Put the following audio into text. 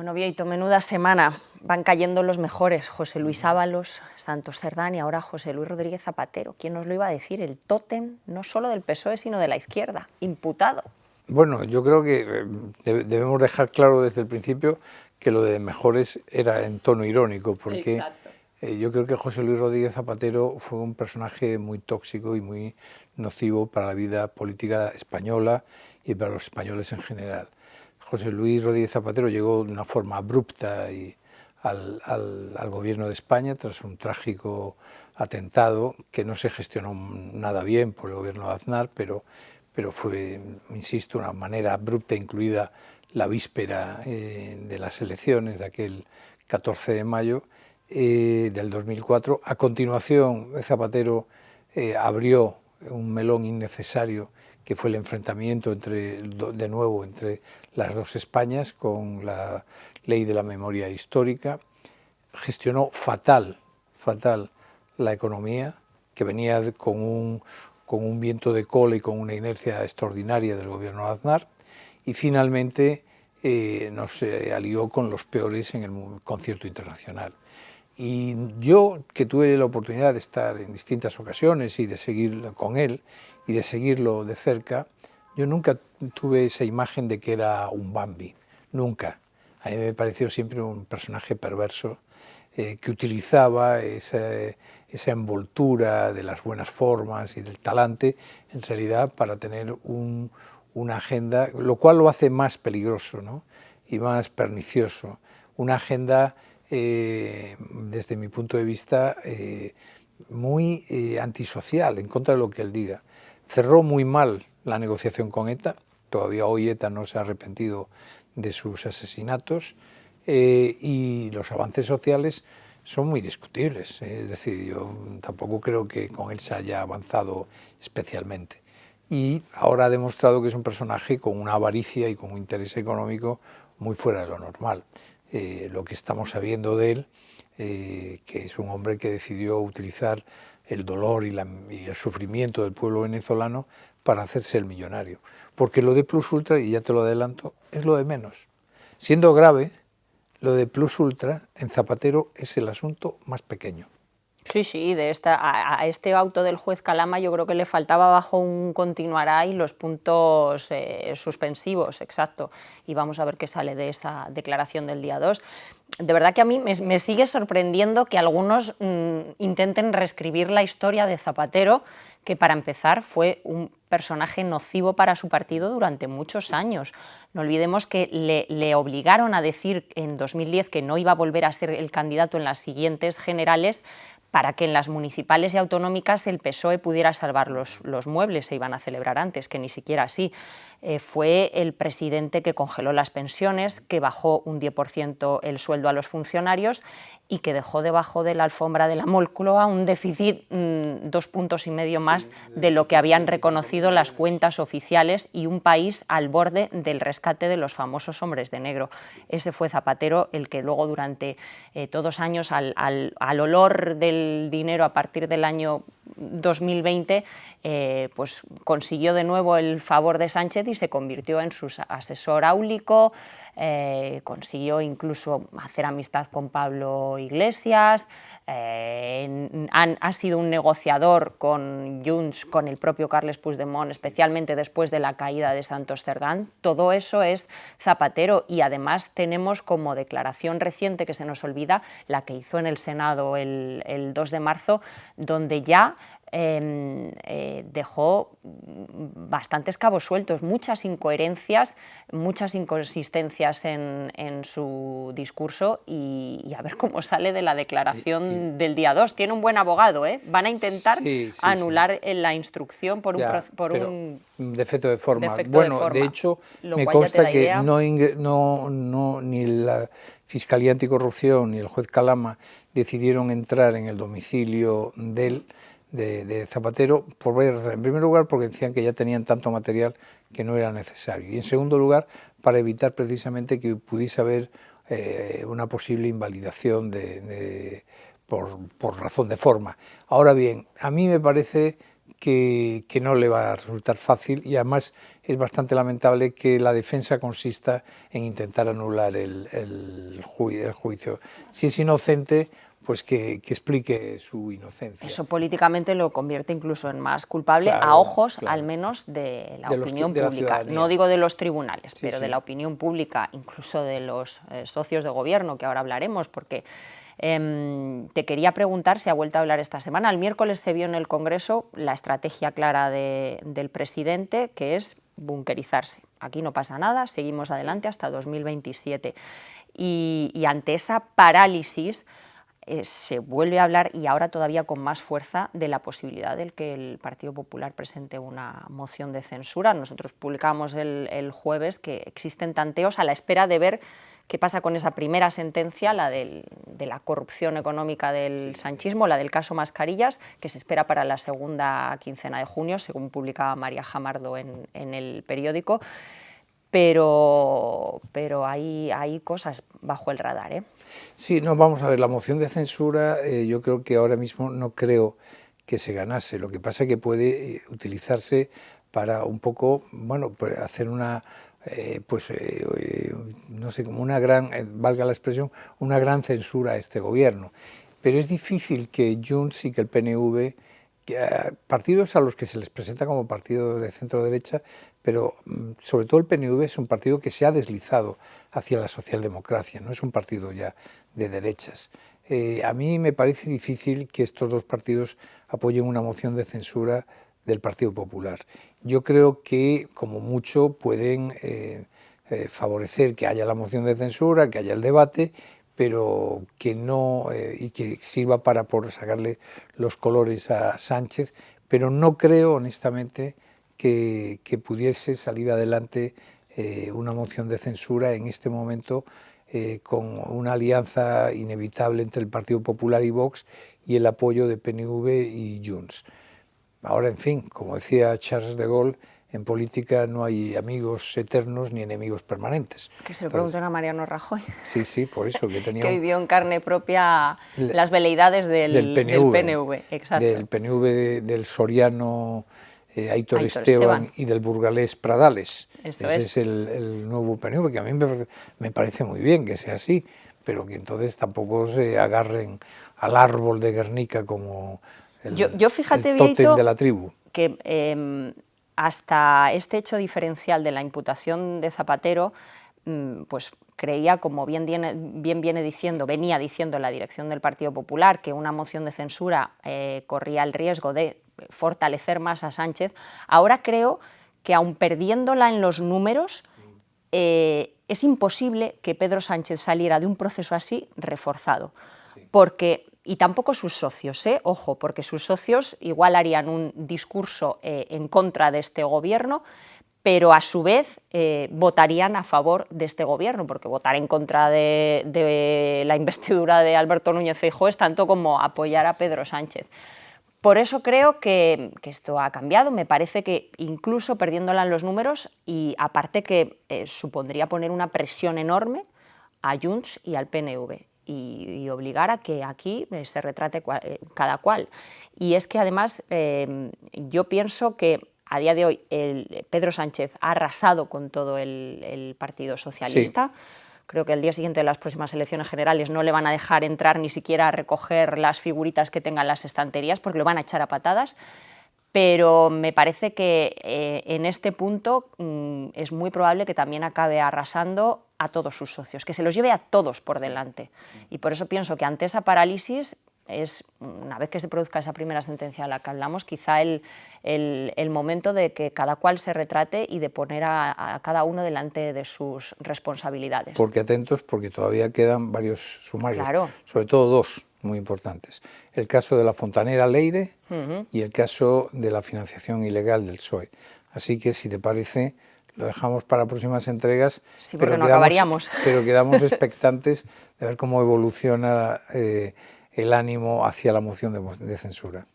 Bueno, Bieito, menuda semana. Van cayendo los mejores. José Luis Ábalos, Santos Cerdán y ahora José Luis Rodríguez Zapatero. ¿Quién nos lo iba a decir? El tótem no solo del PSOE, sino de la izquierda. Imputado. Bueno, yo creo que debemos dejar claro desde el principio que lo de mejores era en tono irónico, porque yo creo que José Luis Rodríguez Zapatero fue un personaje muy tóxico y muy nocivo para la vida política española y para los españoles en general. José Luis Rodríguez Zapatero llegó de una forma abrupta al gobierno de España tras un trágico atentado que no se gestionó nada bien por el gobierno de Aznar, pero fue, insisto, una manera abrupta, incluida la víspera de las elecciones de aquel 14 de mayo del 2004. A continuación, Zapatero abrió un melón innecesario que fue el enfrentamiento de nuevo entre las dos Españas con la ley de la memoria histórica. Gestionó fatal la economía, que venía con un viento de cola y con una inercia extraordinaria del gobierno de Aznar, y finalmente nos alió con los peores en el concierto internacional. Y yo, que tuve la oportunidad de estar en distintas ocasiones y de seguir con él y de seguirlo de cerca, yo nunca tuve esa imagen de que era un Bambi, nunca. A mí me pareció siempre un personaje perverso que utilizaba esa envoltura de las buenas formas y del talante, en realidad para tener una agenda, lo cual lo hace más peligroso, ¿no? Y más pernicioso. Una agenda, desde mi punto de vista, muy antisocial, en contra de lo que él diga. Cerró muy mal la negociación con ETA, todavía hoy ETA no se ha arrepentido de sus asesinatos, y los avances sociales son muy discutibles. Es decir, yo tampoco creo que con él se haya avanzado especialmente. Y ahora ha demostrado que es un personaje con una avaricia y con un interés económico muy fuera de lo normal. Lo que estamos sabiendo de él, que es un hombre que decidió utilizar el dolor y el sufrimiento del pueblo venezolano para hacerse el millonario. Porque lo de Plus Ultra, y ya te lo adelanto, es lo de menos. Siendo grave, lo de Plus Ultra en Zapatero es el asunto más pequeño. Sí, sí, a este auto del juez Calama yo creo que le faltaba bajo un continuará y los puntos suspensivos, exacto. Y vamos a ver qué sale de esa declaración del día 2. De verdad que a mí me sigue sorprendiendo que algunos intenten reescribir la historia de Zapatero, que para empezar fue un personaje nocivo para su partido durante muchos años. No olvidemos que le obligaron a decir en 2010 que no iba a volver a ser el candidato en las siguientes generales, para que en las municipales y autonómicas el PSOE pudiera salvar los muebles. Se iban a celebrar antes, que ni siquiera así. Fue el presidente que congeló las pensiones, que bajó un 10% el sueldo a los funcionarios y que dejó debajo de la alfombra de la Moncloa un déficit 2,5 puntos más de lo que habían reconocido las cuentas oficiales, y un país al borde del rescate de los famosos hombres de negro. Ese fue Zapatero, el que luego durante 2 años al olor del dinero a partir del año 2020 pues consiguió de nuevo el favor de Sánchez y se convirtió en su asesor áulico, consiguió incluso hacer amistad con Pablo Iglesias, ha sido un negociador con Junts, con el propio Carles Puigdemont, especialmente después de la caída de Santos Cerdán. Todo eso es Zapatero, y además tenemos como declaración reciente que se nos olvida la que hizo en el Senado el 2 de marzo, donde ya dejó bastantes cabos sueltos, muchas incoherencias, muchas inconsistencias en su discurso, y a ver cómo sale de la declaración del día 2. Tiene un buen abogado, ¿eh? Van a intentar anular la instrucción por un defecto de forma. Bueno, de hecho, me consta que ni la Fiscalía Anticorrupción ni el juez Calama decidieron entrar en el domicilio de Zapatero por varias razones. En primer lugar, porque decían que ya tenían tanto material que no era necesario. Y en segundo lugar, para evitar precisamente que pudiese haber una posible invalidación por razón de forma. Ahora bien, a mí me parece que no le va a resultar fácil, y además es bastante lamentable que la defensa consista en intentar anular el juicio. Si es inocente, pues que explique su inocencia. Eso políticamente lo convierte incluso en más culpable, claro, a ojos claro, al menos de la de opinión de la pública. No digo de los tribunales, pero sí, de la opinión pública, incluso de los socios de gobierno, que ahora hablaremos, porque te quería preguntar si ha vuelto a hablar esta semana. El miércoles se vio en el Congreso la estrategia clara del presidente, que es bunkerizarse. Aquí no pasa nada, seguimos adelante hasta 2027. Y ante esa parálisis se vuelve a hablar, y ahora todavía con más fuerza, de la posibilidad de que el Partido Popular presente una moción de censura. Nosotros publicamos el jueves que existen tanteos a la espera de ver qué pasa con esa primera sentencia, la de la corrupción económica del sanchismo, la del caso Mascarillas, que se espera para la segunda quincena de junio, según publicaba María Jamardo en el periódico. Pero hay cosas bajo el radar, ¿eh? Sí, no, vamos a ver, la moción de censura yo creo que ahora mismo no creo que se ganase. Lo que pasa es que puede utilizarse para un poco, bueno, pues hacer una, no sé, como una gran, valga la expresión, una gran censura a este gobierno. Pero es difícil que Junts y que el PNV, partidos a los que se les presenta como partido de centro-derecha, pero sobre todo el PNV es un partido que se ha deslizado hacia la socialdemocracia, no es un partido ya de derechas. A mí me parece difícil que estos dos partidos apoyen una moción de censura del Partido Popular. Yo creo que como mucho pueden favorecer que haya la moción de censura, que haya el debate, pero que no, y que sirva para sacarle los colores a Sánchez, pero no creo honestamente que pudiese salir adelante una moción de censura en este momento con una alianza inevitable entre el Partido Popular y Vox y el apoyo de PNV y Junts. Ahora, en fin, como decía Charles de Gaulle, en política no hay amigos eternos ni enemigos permanentes. Que se lo pregunten a Mariano Rajoy. Sí, sí, por eso que tenía... que vivió en carne propia las veleidades del PNV. Exacto. Del PNV del soriano Aitor Esteban y del burgalés Pradales. Ese es el nuevo PNV, que a mí me parece muy bien que sea así, pero que entonces tampoco se agarren al árbol de Guernica como fíjate, el tótem Vieito, de la tribu. Que hasta este hecho diferencial de la imputación de Zapatero, pues creía, como venía diciendo la dirección del Partido Popular, que una moción de censura corría el riesgo de fortalecer más a Sánchez. Ahora creo que, aun perdiéndola en los números, es imposible que Pedro Sánchez saliera de un proceso así reforzado, porque... Y tampoco sus socios, ojo, porque sus socios igual harían un discurso en contra de este gobierno, pero a su vez votarían a favor de este gobierno, porque votar en contra de la investidura de Alberto Núñez Feijóo es tanto como apoyar a Pedro Sánchez. Por eso creo que esto ha cambiado. Me parece que incluso perdiéndola en los números, y aparte que supondría poner una presión enorme a Junts y al PNV. Y obligar a que aquí se retrate cada cual. Y es que además yo pienso que a día de hoy Pedro Sánchez ha arrasado con todo el Partido Socialista. Sí. Creo que el día siguiente de las próximas elecciones generales no le van a dejar entrar ni siquiera a recoger las figuritas que tengan las estanterías, porque lo van a echar a patadas. Pero me parece que en este punto es muy probable que también acabe arrasando a todos sus socios, que se los lleve a todos por delante. Y por eso pienso que ante esa parálisis es, una vez que se produzca esa primera sentencia a la que hablamos, quizá el momento de que cada cual se retrate y de poner a cada uno delante de sus responsabilidades. Porque atentos, porque todavía quedan varios sumarios, claro. Sobre todo dos muy importantes. El caso de la fontanera Leire y el caso de la financiación ilegal del PSOE. Así que, si te parece, lo dejamos para próximas entregas, sí, pero no acabaríamos. Pero quedamos expectantes de ver cómo evoluciona el ánimo hacia la moción de censura.